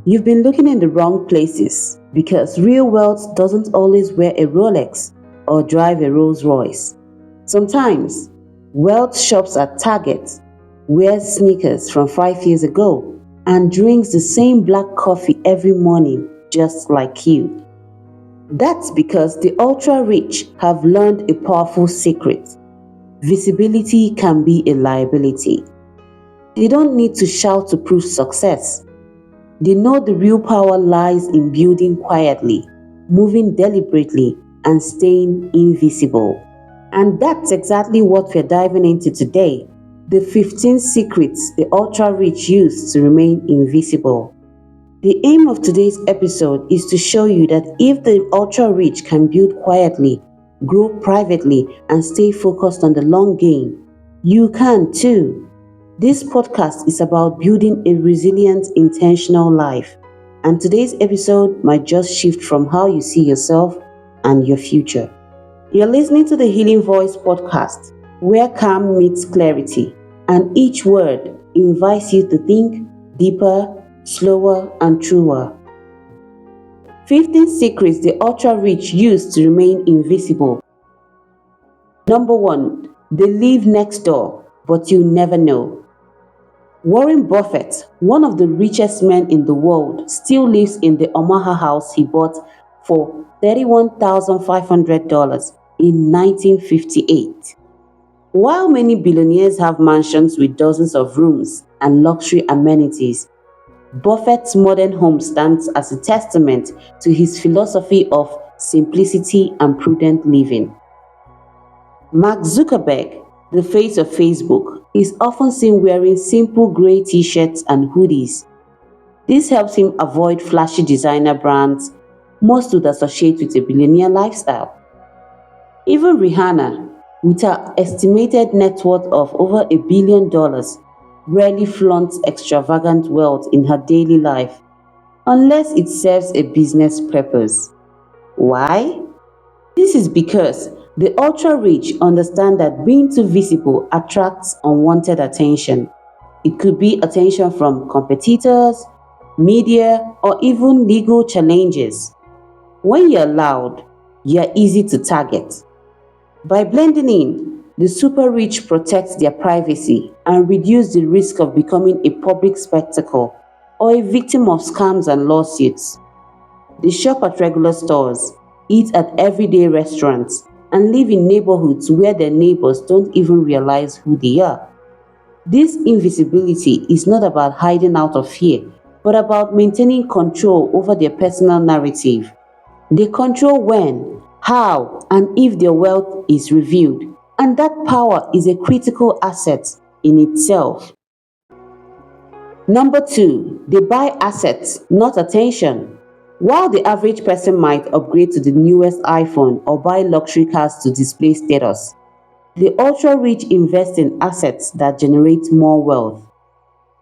You've been looking in the wrong places because real wealth doesn't always wear a Rolex or drive a Rolls Royce. Sometimes, wealth shops at Target, wears sneakers from 5 years ago, and drinks the same black coffee every morning just like you. That's because the ultra rich have learned a powerful secret. Visibility can be a liability. They don't need to shout to prove success. They know the real power lies in building quietly, moving deliberately, and staying invisible. And that's exactly what we're diving into today, the 15 secrets the ultra rich use to remain invisible. The aim of today's episode is to show you that if the ultra rich can build quietly, grow privately, and stay focused on the long game, you can too. This podcast is about building a resilient, intentional life. And today's episode might just shift from how you see yourself and your future. You're listening to the Healing Voice podcast, where calm meets clarity, and each word invites you to think deeper, slower, and truer. 15 secrets the ultra rich use to remain invisible. Number 1, they live next door, but you never know. Warren Buffett, one of the richest men in the world, still lives in the Omaha house he bought for $31,500 in 1958. While many billionaires have mansions with dozens of rooms and luxury amenities, Buffett's modern home stands as a testament to his philosophy of simplicity and prudent living. Mark Zuckerberg, the face of Facebook, is often seen wearing simple grey t-shirts and hoodies. This helps him avoid flashy designer brands most would associate with a billionaire lifestyle. Even Rihanna, with her estimated net worth of over $1 billion, rarely flaunts extravagant wealth in her daily life unless it serves a business purpose. Why? This is because the ultra-rich understand that being too visible attracts unwanted attention. It could be attention from competitors, media, or even legal challenges. When you're loud, you're easy to target. By blending in, the super rich protect their privacy and reduce the risk of becoming a public spectacle or a victim of scams and lawsuits. They shop at regular stores, eat at everyday restaurants, and live in neighborhoods where their neighbors don't even realize who they are. This invisibility is not about hiding out of fear, but about maintaining control over their personal narrative. They control when, how, and if their wealth is revealed, and that power is a critical asset in itself. Number 2, they buy assets, not attention. While the average person might upgrade to the newest iPhone or buy luxury cars to display status, the ultra-rich invest in assets that generate more wealth.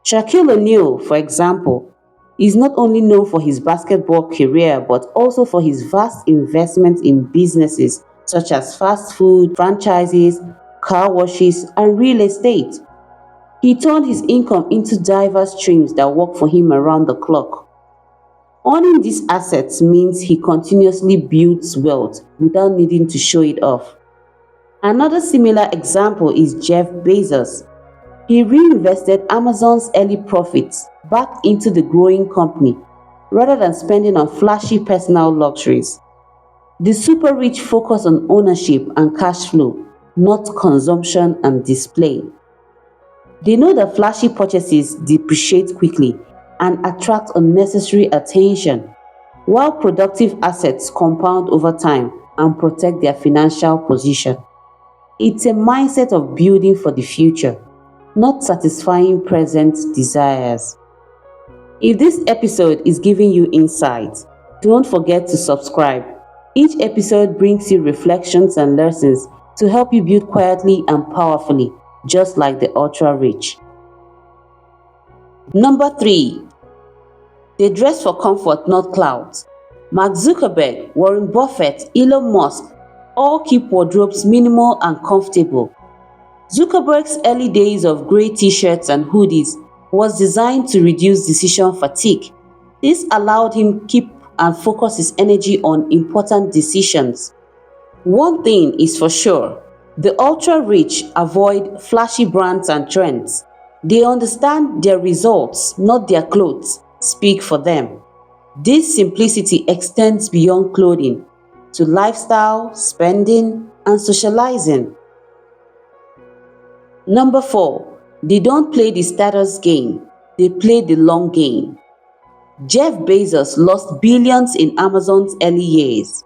Shaquille O'Neal, for example, is not only known for his basketball career but also for his vast investment in businesses such as fast food franchises, car washes, and real estate. He turned his income into diverse streams that work for him around the clock. Owning these assets means he continuously builds wealth without needing to show it off. Another similar example is Jeff Bezos. He reinvested Amazon's early profits back into the growing company rather than spending on flashy personal luxuries. The super rich focus on ownership and cash flow, not consumption and display. They know that flashy purchases depreciate quickly and attract unnecessary attention, while productive assets compound over time and protect their financial position. It's a mindset of building for the future, not satisfying present desires. If this episode is giving you insight, don't forget to subscribe. Each episode brings you reflections and lessons to help you build quietly and powerfully, just like the ultra rich. Number 3, they dress for comfort, not clout. Mark Zuckerberg, Warren Buffett, Elon Musk all keep wardrobes minimal and comfortable. Zuckerberg's early days of grey t-shirts and hoodies was designed to reduce decision fatigue. This allowed him keep and focus his energy on important decisions. One thing is for sure, the ultra-rich avoid flashy brands and trends. They understand their results, not their clothes, speak for them. This simplicity extends beyond clothing to lifestyle, spending, and socializing. Number 4, they don't play the status game, they play the long game. Jeff Bezos lost billions in Amazon's early years,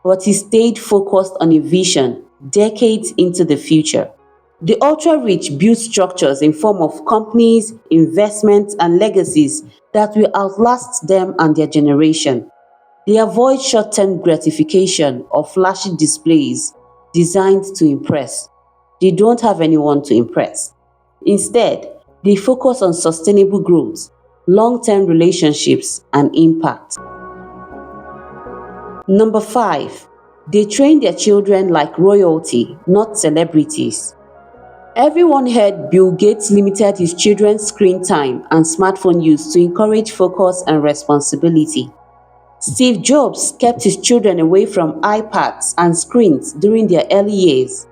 but he stayed focused on a vision decades into the future. The ultra-rich build structures in form of companies, investments, and legacies that will outlast them and their generation. They avoid short-term gratification or flashy displays designed to impress. They don't have anyone to impress. Instead, they focus on sustainable growth, long-term relationships, and impact. Number 5, they train their children like royalty, not celebrities. Everyone heard Bill Gates limited his children's screen time and smartphone use to encourage focus and responsibility. Steve Jobs kept his children away from iPads and screens during their early years.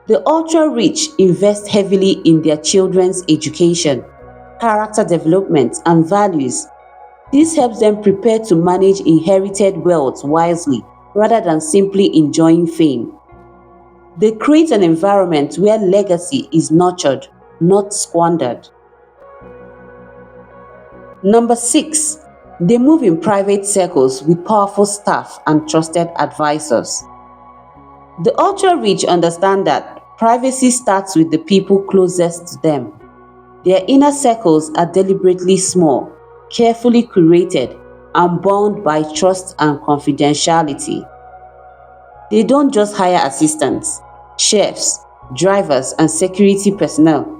The ultra-rich invest heavily in their children's education, character development, and values. This helps them prepare to manage inherited wealth wisely rather than simply enjoying fame. They create an environment where legacy is nurtured, not squandered. Number 6, they move in private circles with powerful staff and trusted advisors. The ultra-rich understand that privacy starts with the people closest to them. Their inner circles are deliberately small, carefully curated, and bound by trust and confidentiality. They don't just hire assistants, chefs, drivers, and security personnel.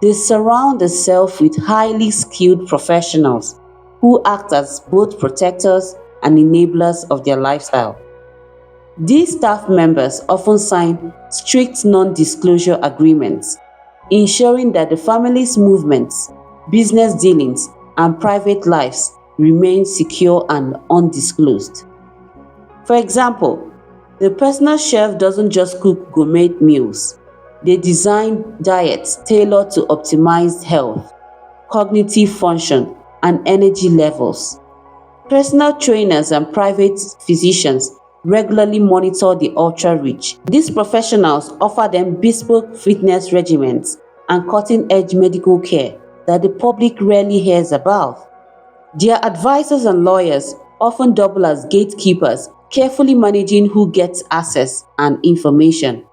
They surround themselves with highly skilled professionals who act as both protectors and enablers of their lifestyle. These staff members often sign strict non-disclosure agreements, ensuring that the family's movements, business dealings, and private lives remain secure and undisclosed. For example, the personal chef doesn't just cook gourmet meals. They design diets tailored to optimize health, cognitive function, and energy levels. Personal trainers and private physicians regularly monitor the ultra-rich. These professionals offer them bespoke fitness regimens and cutting-edge medical care that the public rarely hears about. Their advisors and lawyers often double as gatekeepers, carefully managing who gets access and information.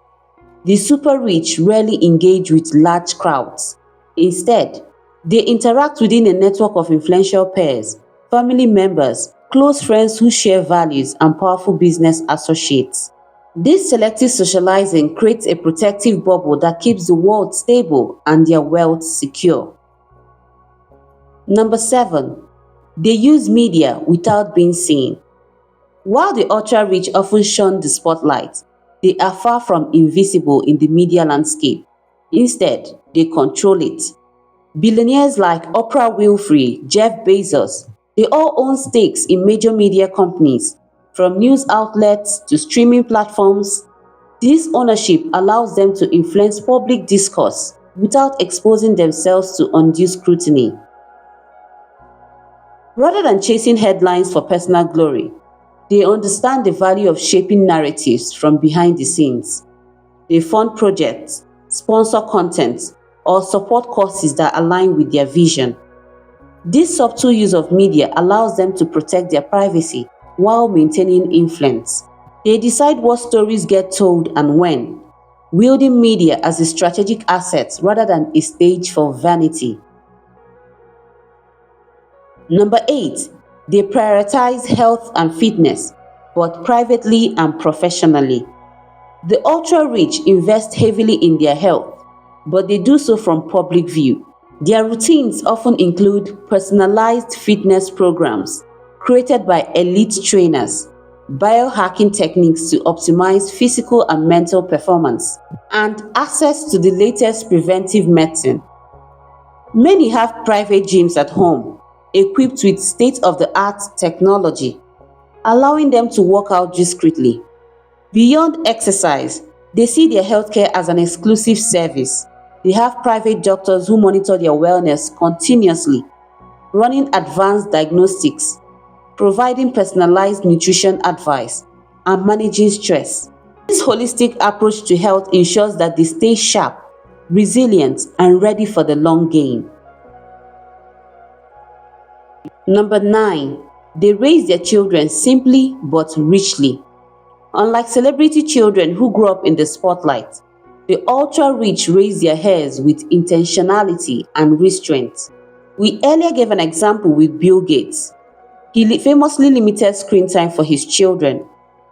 The super-rich rarely engage with large crowds. Instead, they interact within a network of influential peers, family members, close friends who share values, and powerful business associates. This selective socializing creates a protective bubble that keeps the world stable and their wealth secure. Number 7, they use media without being seen. While the ultra-rich often shun the spotlight, they are far from invisible in the media landscape. Instead, they control it. Billionaires like Oprah Winfrey, Jeff Bezos, they all own stakes in major media companies, from news outlets to streaming platforms. This ownership allows them to influence public discourse without exposing themselves to undue scrutiny. Rather than chasing headlines for personal glory, they understand the value of shaping narratives from behind the scenes. They fund projects, sponsor content, or support causes that align with their vision. This subtle use of media allows them to protect their privacy while maintaining influence. They decide what stories get told and when, wielding media as a strategic asset rather than a stage for vanity. Number 8, they prioritize health and fitness, both privately and professionally. The ultra-rich invest heavily in their health, but they do so from public view. Their routines often include personalized fitness programs created by elite trainers, biohacking techniques to optimize physical and mental performance, and access to the latest preventive medicine. Many have private gyms at home, equipped with state-of-the-art technology, allowing them to work out discreetly. Beyond exercise, they see their healthcare as an exclusive service. They have private doctors who monitor their wellness continuously, running advanced diagnostics, providing personalized nutrition advice, and managing stress. This holistic approach to health ensures that they stay sharp, resilient, and ready for the long game. Number 9, they raise their children simply but richly. Unlike celebrity children who grew up in the spotlight, the ultra-rich raise their heirs with intentionality and restraint. We earlier gave an example with Bill Gates. He famously limited screen time for his children,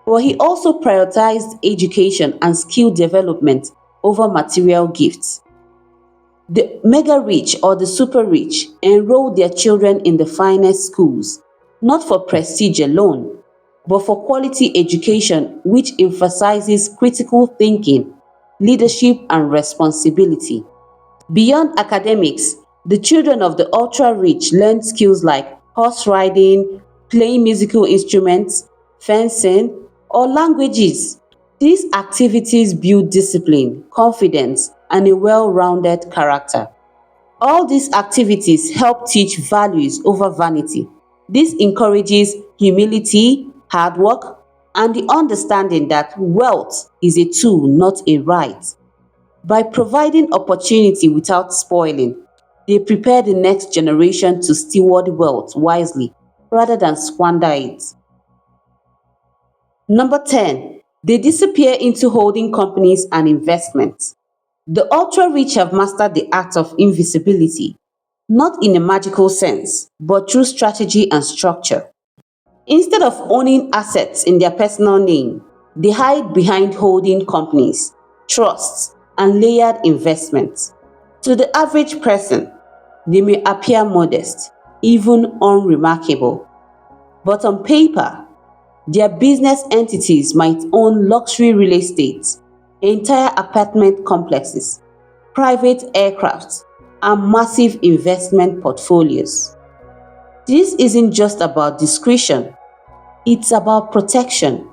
but he also prioritized education and skill development over material gifts. The mega rich or the super rich enroll their children in the finest schools, not for prestige alone, but for quality education which emphasizes critical thinking, leadership, and responsibility. Beyond academics, the children of the ultra-rich learn skills like horse riding, playing musical instruments, fencing, or languages. These activities build discipline, confidence, and a well-rounded character. All these activities help teach values over vanity. This encourages humility, hard work, and the understanding that wealth is a tool, not a right. By providing opportunity without spoiling, they prepare the next generation to steward wealth wisely rather than squander it. Number 10, they disappear into holding companies and investments. The ultra-rich have mastered the art of invisibility, not in a magical sense, but through strategy and structure. Instead of owning assets in their personal name, they hide behind holding companies, trusts, and layered investments. To the average person, they may appear modest, even unremarkable, but on paper, their business entities might own luxury real estate, entire apartment complexes, private aircraft, and massive investment portfolios. This isn't just about discretion, it's about protection.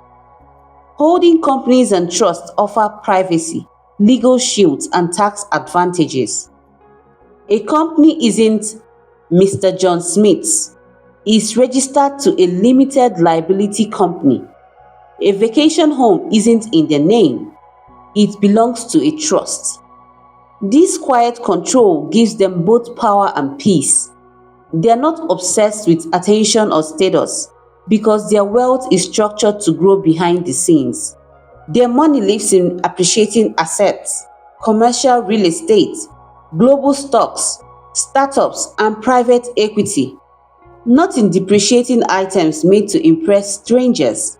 Holding companies and trusts offer privacy, legal shields, and tax advantages. A company isn't Mr. John Smith's, it's registered to a limited liability company. A vacation home isn't in their name, it belongs to a trust. This quiet control gives them both power and peace. They are not obsessed with attention or status because their wealth is structured to grow behind the scenes. Their money lives in appreciating assets, commercial real estate, global stocks, startups, and private equity, not in depreciating items made to impress strangers.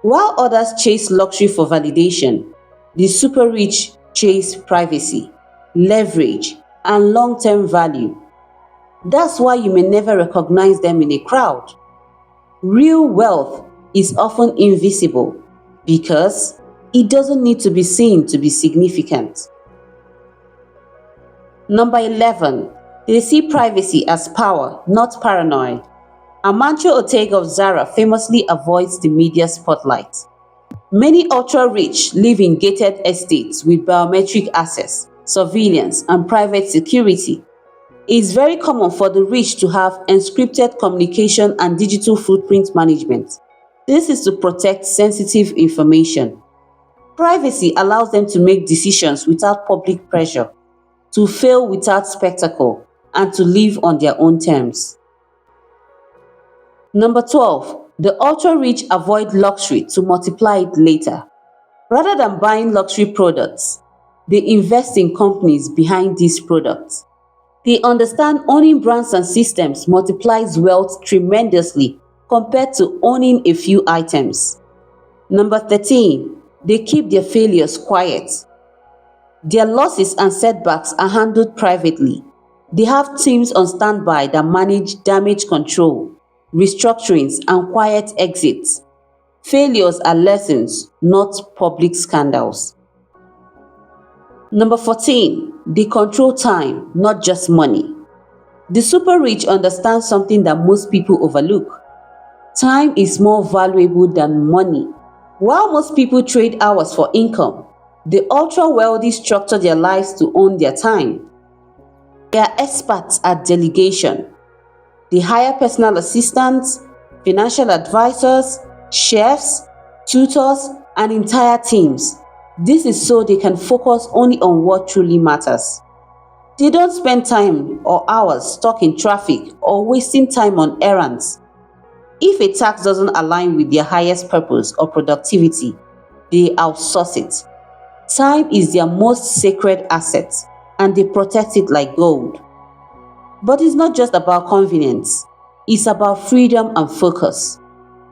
While others chase luxury for validation, the super rich chase privacy, leverage, and long-term value. That's why you may never recognize them in a crowd. Real wealth is often invisible because it doesn't need to be seen to be significant. Number 11, they see privacy as power, not paranoia. Amancio Ortega of Zara famously avoids the media spotlight. Many ultra-rich live in gated estates with biometric access, surveillance, and private security. It's very common for the rich to have encrypted communication and digital footprint management. This is to protect sensitive information. Privacy allows them to make decisions without public pressure, to fail without spectacle, and to live on their own terms. Number 12, the ultra-rich avoid luxury to multiply it later. Rather than buying luxury products, they invest in companies behind these products. They understand owning brands and systems multiplies wealth tremendously compared to owning a few items. Number 13, they keep their failures quiet. Their losses and setbacks are handled privately. They have teams on standby that manage damage control, restructurings, and quiet exits. Failures are lessons, not public scandals. Number 14, they control time, not just money. The super rich understand something that most people overlook. Time is more valuable than money. While most people trade hours for income, the ultra wealthy structure their lives to own their time. They are experts at delegation. They hire personal assistants, financial advisors, chefs, tutors, and entire teams. This is so they can focus only on what truly matters. They don't spend time or hours stuck in traffic or wasting time on errands. If a task doesn't align with their highest purpose or productivity, they outsource it. Time is their most sacred asset, and they protect it like gold. But it's not just about convenience, it's about freedom and focus.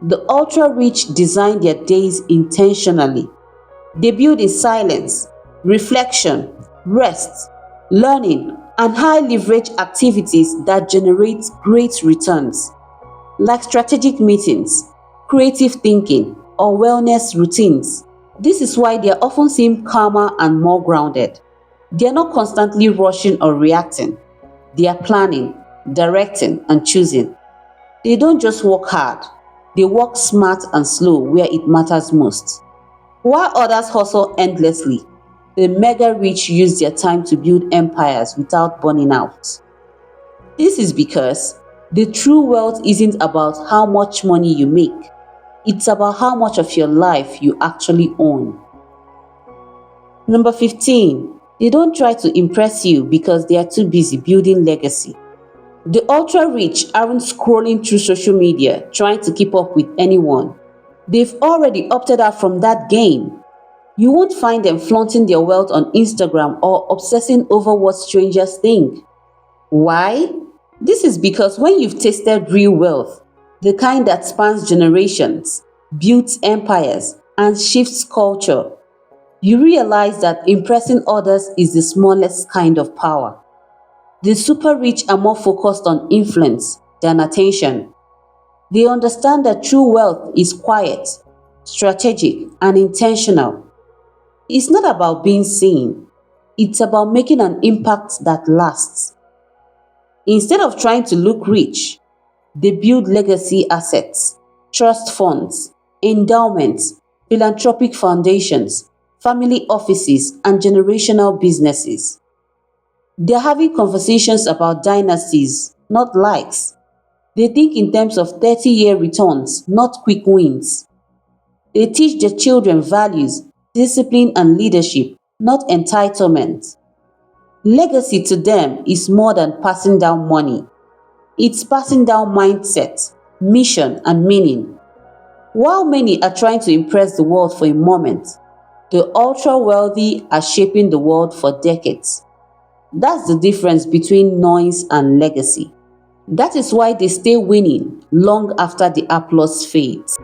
The ultra rich design their days intentionally. They build in silence, reflection, rest, learning, and high leverage activities that generate great returns, like strategic meetings, creative thinking, or wellness routines. This is why they often seem calmer and more grounded. They are not constantly rushing or reacting. They are planning, directing, and choosing. They don't just work hard, they work smart and slow where it matters most. While others hustle endlessly, the mega rich use their time to build empires without burning out. This is because the true wealth isn't about how much money you make, it's about how much of your life you actually own. Number 15, they don't try to impress you because they are too busy building legacy. The ultra rich aren't scrolling through social media trying to keep up with anyone. They've already opted out from that game. You won't find them flaunting their wealth on Instagram or obsessing over what strangers think. Why? This is because when you've tasted real wealth, the kind that spans generations, builds empires, and shifts culture, you realize that impressing others is the smallest kind of power. The super rich are more focused on influence than attention. They understand that true wealth is quiet, strategic, and intentional. It's not about being seen, it's about making an impact that lasts. Instead of trying to look rich, they build legacy assets, trust funds, endowments, philanthropic foundations, family offices, and generational businesses. They're having conversations about dynasties, not likes. They think in terms of 30-year returns, not quick wins. They teach their children values, discipline, and leadership, not entitlement. Legacy to them is more than passing down money. It's passing down mindset, mission, and meaning. While many are trying to impress the world for a moment, the ultra wealthy are shaping the world for decades. That's the difference between noise and legacy. That is why they stay winning long after the applause fades.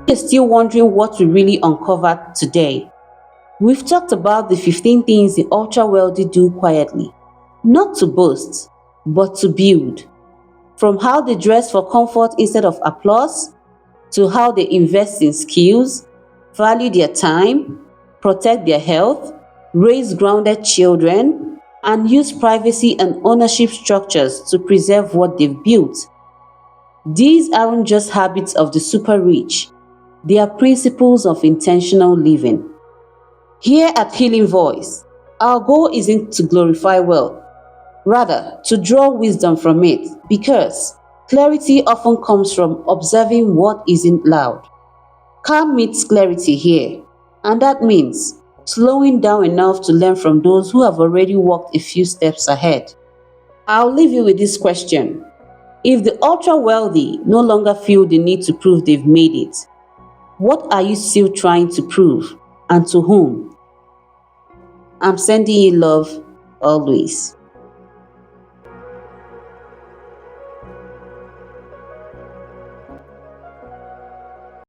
If you're still wondering what we really uncovered today, we've talked about the 15 things the ultra wealthy do quietly, not to boast, but to build. From how they dress for comfort instead of applause, to how they invest in skills, value their time, protect their health, raise grounded children, and use privacy and ownership structures to preserve what they've built. These aren't just habits of the super rich, they are principles of intentional living. Here at Healing Voice, our goal isn't to glorify wealth, rather to draw wisdom from it, because clarity often comes from observing what isn't loud. Calm meets clarity here, and that means slowing down enough to learn from those who have already walked a few steps ahead. I'll leave you with this question. If the ultra wealthy no longer feel the need to prove they've made it, what are you still trying to prove, and to whom? I'm sending you love always.